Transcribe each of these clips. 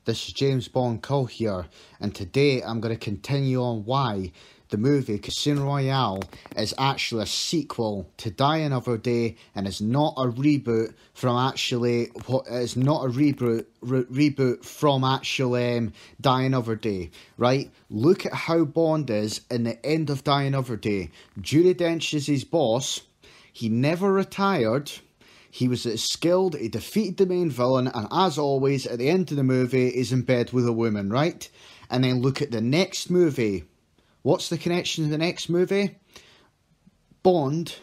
this is James Bond Cull here, and today I'm going to continue on why the movie Casino Royale is actually a sequel to Die Another Day and is not a reboot from actually reboot from actually Die Another Day, right? Look at how Bond is in the end of Die Another Day. Judi Dench is his boss. He never retired. He was skilled, he defeated the main villain, and as always, at the end of the movie, he's in bed with a woman, right? And then look at the next movie. What's the connection to the next movie? Bond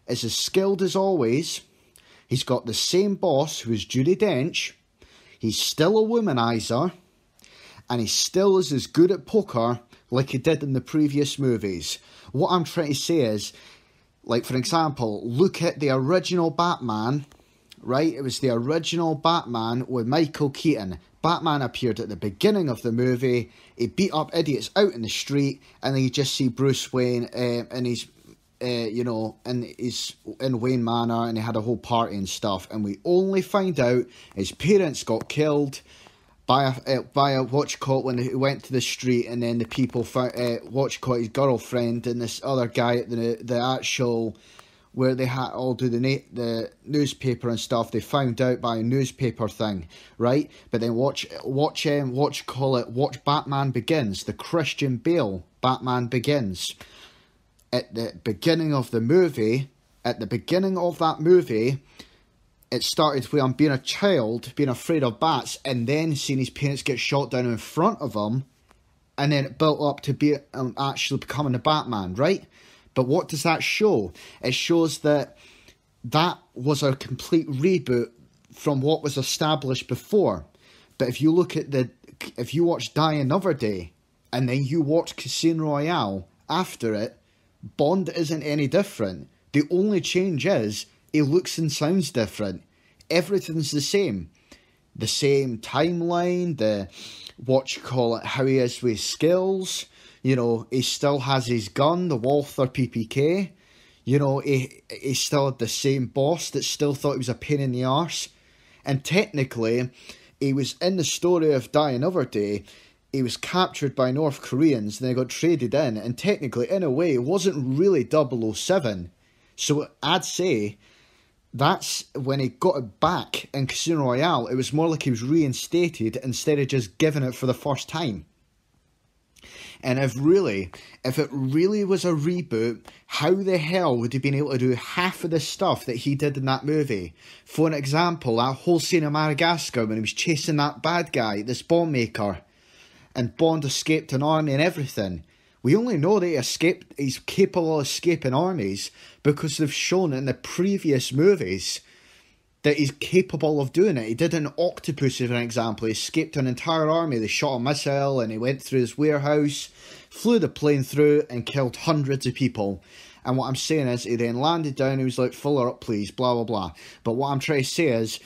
is as skilled as always. He's got the same boss, who is Judi Dench. He's still a womanizer. And he still is as good at poker like he did in the previous movies. What I'm trying to say is, like, for example, look at the original Batman, right? It was the original Batman with Michael Keaton. Batman appeared at the beginning of the movie. He beat up idiots out in the street, and then you just see Bruce Wayne in his, in Wayne Manor, and he had a whole party and stuff. And we only find out his parents got killed by a when he went to the street, and then the people found his girlfriend and this other guy at the actual where they had all do the newspaper and stuff. They found out by a newspaper thing, right? But then watch Batman Begins, the Christian Bale Batman Begins. At the beginning of the movie, it started with him being a child, being afraid of bats, and then seeing his parents get shot down in front of him, and then it built up to be actually becoming a Batman, right? But what does that show? It shows that was a complete reboot from what was established before. But if you look at if you watch Die Another Day, and then you watch Casino Royale after it, Bond isn't any different. The only change is he looks and sounds different. Everything's the same. The same timeline, how he is with his skills. You know, he still has his gun, the Walther PPK. You know, he still had the same boss that still thought he was a pain in the arse. And technically, he was in the story of Die Another Day. He was captured by North Koreans, then he got traded in. And technically, in a way, it wasn't really 007. So I'd say that's when he got it back in Casino Royale. It was more like he was reinstated instead of just giving it for the first time. And if it really was a reboot, how the hell would he been able to do half of the stuff that he did in that movie? For an example, that whole scene in Madagascar when he was chasing that bad guy, this bomb maker, and Bond escaped an army and everything. We only know that he's capable of escaping armies because they've shown in the previous movies that he's capable of doing it. He did an Octopus, for an example. He escaped an entire army. They shot a missile and he went through his warehouse, flew the plane through and killed hundreds of people. And what I'm saying is, he then landed down, he was like, fill her up please, blah, blah, blah. But what I'm trying to say is,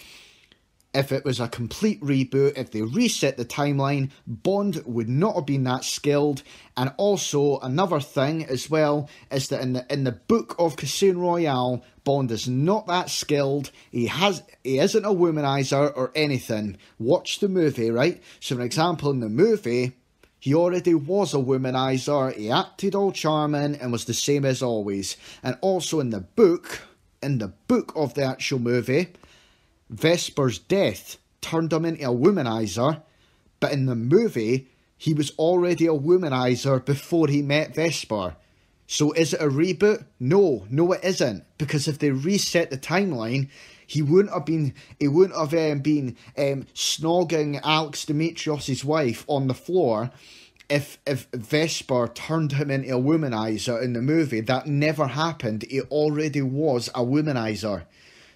if it was a complete reboot, if they reset the timeline, Bond would not have been that skilled. And also, another thing as well, is that in the book of Casino Royale, Bond is not that skilled. He isn't a womanizer or anything. Watch the movie, right? So, for example, in the movie, he already was a womanizer. He acted all charming and was the same as always. And also in the book of the actual movie, Vesper's death turned him into a womanizer, but in the movie, he was already a womanizer before he met Vesper. So is it a reboot? No, it isn't. Because if they reset the timeline, he wouldn't have been snogging Alex Dimitrios' wife on the floor if Vesper turned him into a womanizer in the movie. That never happened. He already was a womanizer.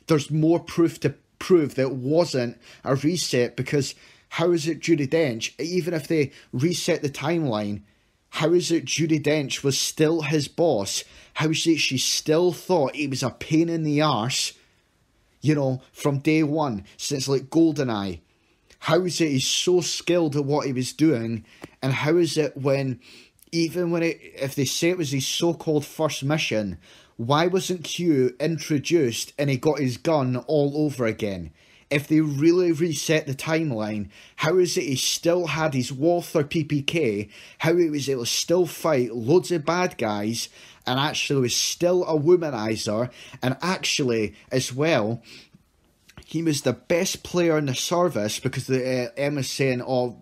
There's more proof to prove that it wasn't a reset, because how is it Judi Dench, even if they reset the timeline, how is it Judi Dench was still his boss? How is it she still thought he was a pain in the arse, you know, from day one, since like GoldenEye? How is it he's so skilled at what he was doing? And how is it if they say it was his so-called first mission, why wasn't Q introduced and he got his gun all over again? if they really reset the timeline, how is it he still had his Walther PPK, how he was able to still fight loads of bad guys, and actually was still a womanizer, and actually, as well, he was the best player in the service, because Emma's saying, oh,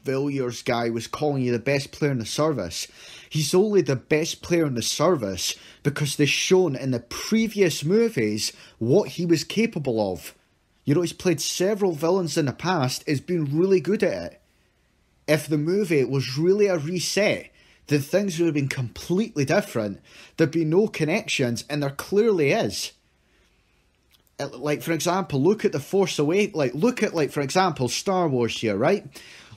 Villiers guy was calling you the best player in the service. He's only the best player in the service because they've shown in the previous movies what he was capable of. You know, he's played several villains in the past, he's been really good at it. If the movie was really a reset, then things would have been completely different. There'd be no connections, and there clearly is. Like, for example, look at The Force Awakens. Look at, for example, Star Wars here, right?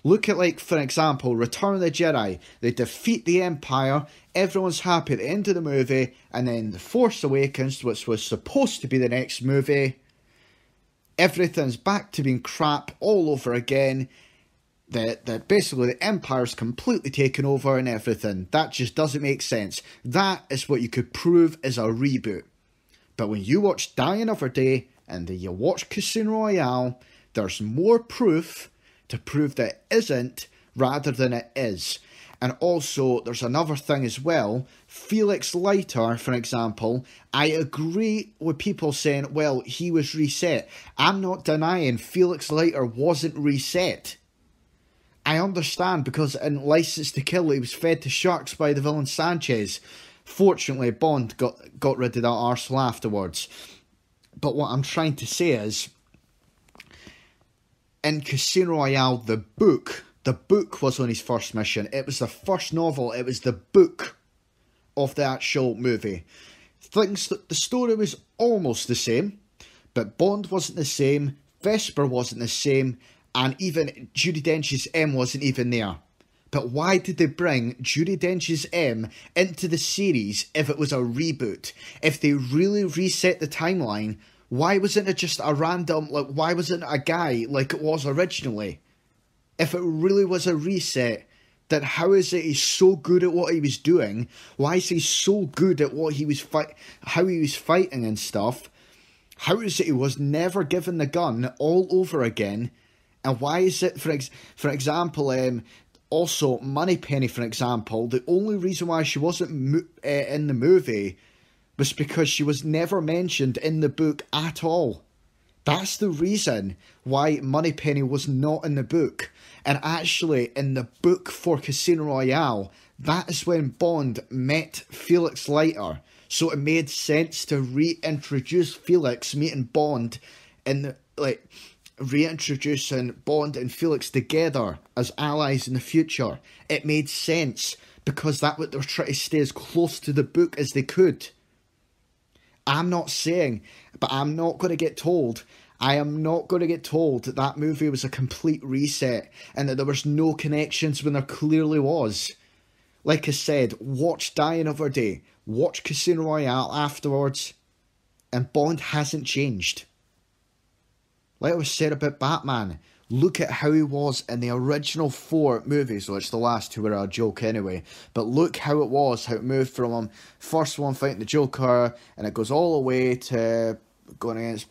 Look at, for example, Return of the Jedi. They defeat the Empire, everyone's happy at the end of the movie, and then The Force Awakens, which was supposed to be the next movie, everything's back to being crap all over again. That basically the Empire's completely taken over and everything. That just doesn't make sense. That is what you could prove is a reboot. But when you watch Die Another Day and then you watch Casino Royale, there's more proof to prove that it isn't rather than it is. And also, there's another thing as well. Felix Leiter, for example, I agree with people saying, well, he was reset. I'm not denying Felix Leiter wasn't reset. I understand, because in License to Kill, he was fed to sharks by the villain Sanchez. Fortunately, Bond got rid of that arsehole afterwards. But what I'm trying to say is, in Casino Royale, the book was on his first mission. It was the first novel. It was the book of the actual movie. The story was almost the same, but Bond wasn't the same, Vesper wasn't the same, and even Judi Dench's M wasn't even there. But why did they bring Judi Dench's M into the series if it was a reboot? If they really reset the timeline, why wasn't it just a random, why wasn't it a guy like it was originally? If it really was a reset, then how is it he's so good at what he was doing? Why is he so good at what he was how he was fighting and stuff? How is it he was never given the gun all over again? And why is it, for example, also Moneypenny, for example, the only reason why she wasn't in the movie was because she was never mentioned in the book at all. That's the reason why Moneypenny was not in the book. And actually, in the book for Casino Royale, that is when Bond met Felix Leiter. So it made sense to reintroduce Felix meeting Bond in the, reintroducing Bond and Felix together as allies in the future. It made sense because that's what they were trying to stay as close to the book as they could. I'm not saying, but I'm not going to get told. I am not going to get told that that movie was a complete reset and that there was no connections when there clearly was. Like I said, watch Die Another Day, watch Casino Royale afterwards, and Bond hasn't changed. Like I was said about Batman, look at how he was in the original 4 movies, which the last 2 were a joke anyway, but look how it was, how it moved from him, first one fighting the Joker, and it goes all the way to going against,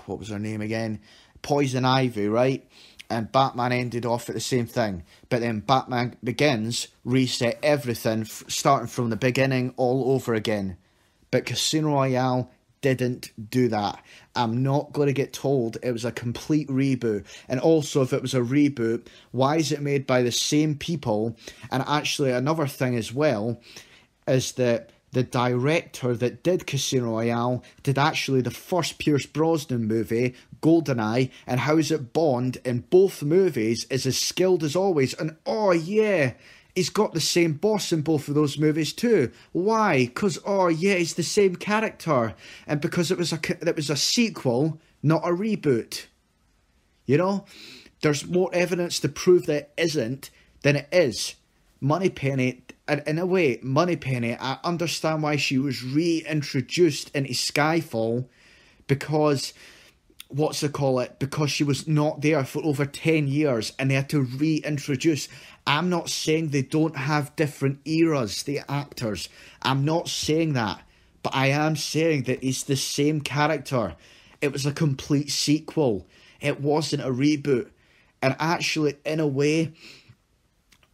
what was her name again? Poison Ivy, right? And Batman ended off at the same thing. But then Batman Begins reset everything, starting from the beginning all over again. But Casino Royale didn't do that. I'm not going to get told it was a complete reboot. And also, if it was a reboot, why is it made by the same people? And actually, another thing as well is that the director that did Casino Royale did actually the first Pierce Brosnan movie, GoldenEye, and how is it Bond in both movies is as skilled as always, and oh yeah, he's got the same boss in both of those movies too. Why? Because oh yeah, he's the same character, and because it was a sequel, not a reboot. You know, there's more evidence to prove that it isn't than it is. Moneypenny, in a way, Moneypenny, I understand why she was reintroduced into Skyfall, because, because she was not there for over 10 years and they had to reintroduce. I'm not saying they don't have different eras, the actors. I'm not saying that. But I am saying that he's the same character. It was a complete sequel. It wasn't a reboot. And actually, in a way,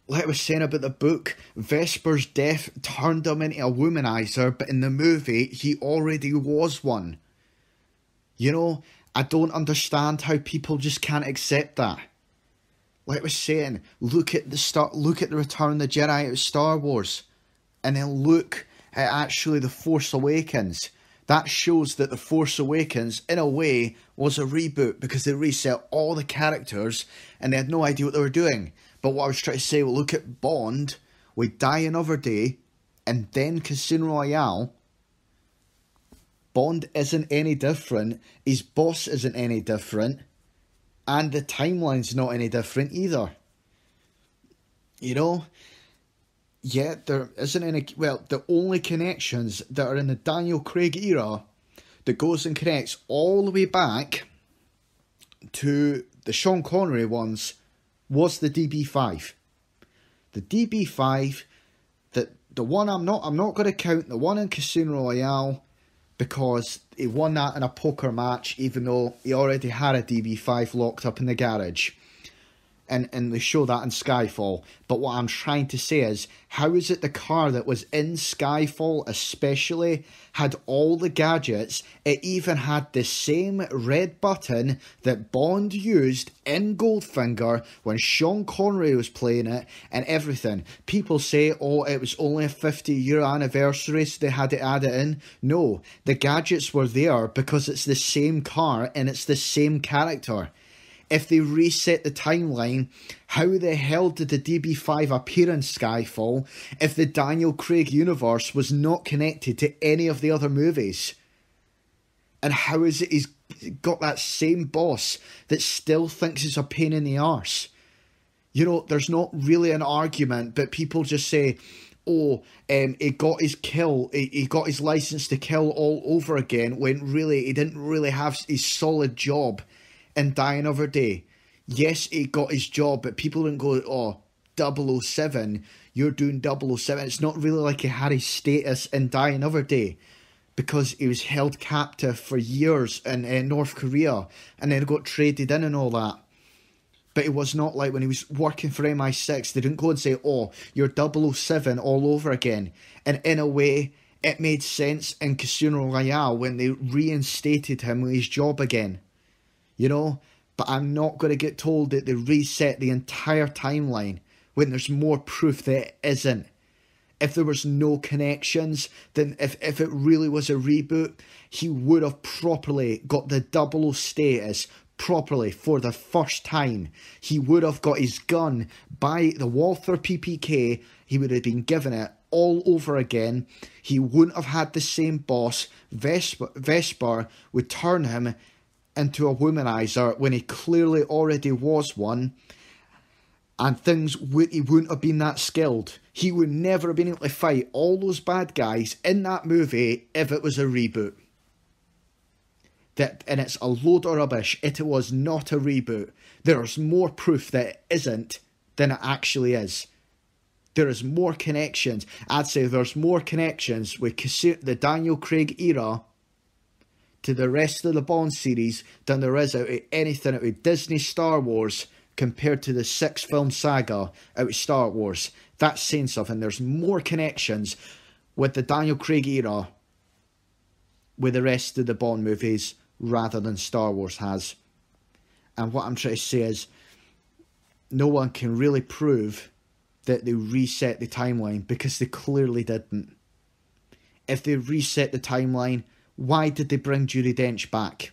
like I was saying about the book, Vesper's death turned him into a womanizer, but in the movie, he already was one. You know, I don't understand how people just can't accept that. Like I was saying, look at the Return of the Jedi out of Star Wars, and then look at actually The Force Awakens. That shows that The Force Awakens, in a way, was a reboot because they reset all the characters and they had no idea what they were doing. But what I was trying to say, well, look at Bond with Die Another Day and then Casino Royale. Bond isn't any different, his boss isn't any different, and the timeline's not any different either. You know? Yeah, there isn't any... Well, the only connections that are in the Daniel Craig era that goes and connects all the way back to the Sean Connery ones was the DB5. The DB5, the one I'm not going to count, the one in Casino Royale, because he won that in a poker match, even though he already had a DB5 locked up in the garage. And they show that in Skyfall. But what I'm trying to say is, how is it the car that was in Skyfall especially had all the gadgets? It even had the same red button that Bond used in Goldfinger when Sean Connery was playing it and everything. People say, oh, it was only a 50-year anniversary, so they had to add it in. No, the gadgets were there because it's the same car and it's the same character. If they reset the timeline, how the hell did the DB5 appear in Skyfall if the Daniel Craig universe was not connected to any of the other movies? And how is it he's got that same boss that still thinks it's a pain in the arse? You know, there's not really an argument, but people just say, oh, he got his kill, he got his license to kill all over again, when really he didn't really have his solid job in Die Another Day. Yes, he got his job, but people didn't go, oh, 007, you're doing 007. It's not really like he had his status in Die Another Day, because he was held captive for years in North Korea, and then got traded in and all that. But it was not like when he was working for MI6, they didn't go and say, oh, you're 007 all over again. And in a way, it made sense in Casino Royale when they reinstated him with his job again. You know, but I'm not going to get told that they reset the entire timeline when there's more proof that it isn't. If there was no connections, then if it really was a reboot, he would have properly got the 00 status properly for the first time. He would have got his gun by the Walther PPK. He would have been given it all over again. He wouldn't have had the same boss. Vesper would turn him into a womanizer when he clearly already was one, and he wouldn't have been that skilled. He would never have been able to fight all those bad guys in that movie if it was a reboot. And it's a load of rubbish. It was not a reboot. There's more proof that it isn't than it actually is. There is more connections. I'd say there's more connections with the Daniel Craig era to the rest of the Bond series than there is out of anything out of Disney Star Wars compared to the 6-film saga out of Star Wars. That's saying something. There's more connections with the Daniel Craig era with the rest of the Bond movies rather than Star Wars has. And what I'm trying to say is, no one can really prove that they reset the timeline, because they clearly didn't. If they reset the timeline, why did they bring Judi Dench back?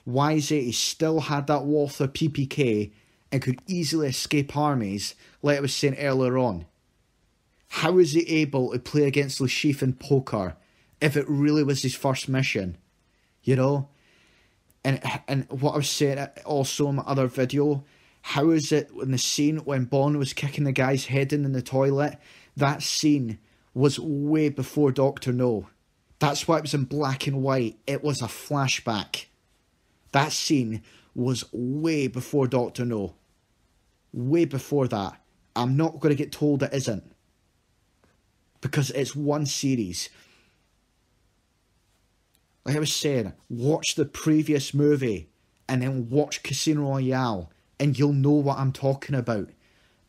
Why is it he still had that Walther PPK and could easily escape armies, like I was saying earlier on? How is he able to play against Le Chiffre in poker if it really was his first mission? You know? And what I was saying also in my other video, how is it in the scene when Bond was kicking the guy's head in the toilet, that scene was way before Dr. No. That's why it was in black and white. It was a flashback. That scene was way before Dr. No. Way before that. I'm not going to get told it isn't, because it's one series. Like I was saying, watch the previous movie and then watch Casino Royale and you'll know what I'm talking about.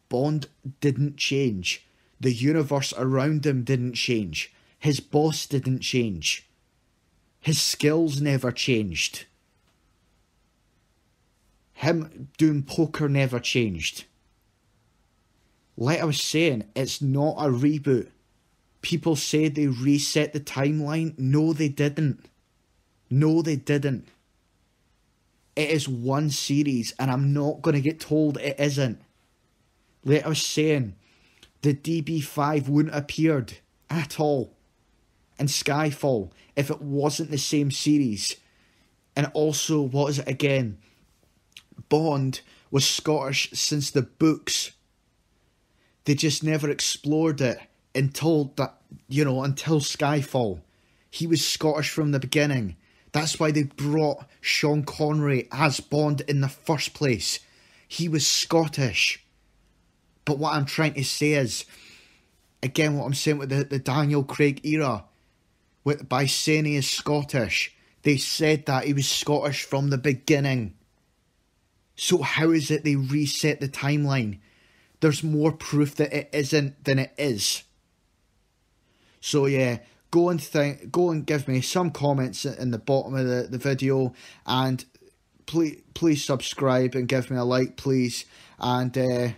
Bond didn't change. The universe around him didn't change. His boss didn't change. His skills never changed. Him doing poker never changed. Like I was saying, it's not a reboot. People say they reset the timeline. No, they didn't. No, they didn't. It is one series, and I'm not going to get told it isn't. Like I was saying, the DB5 wouldn't have appeared at all in Skyfall if it wasn't the same series. And also, what is it again? Bond was Scottish since the books. They just never explored it until that, until Skyfall. He was Scottish from the beginning. That's why they brought Sean Connery as Bond in the first place. He was Scottish. But what I'm trying to say is, again, what I'm saying with the Daniel Craig era, by saying he is Scottish, they said that he was Scottish from the beginning. So how is it they reset the timeline? There's more proof that it isn't than it is. So yeah, go and give me some comments in the bottom of the video, and please subscribe and give me a like, please. And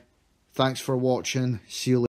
thanks for watching. See you later.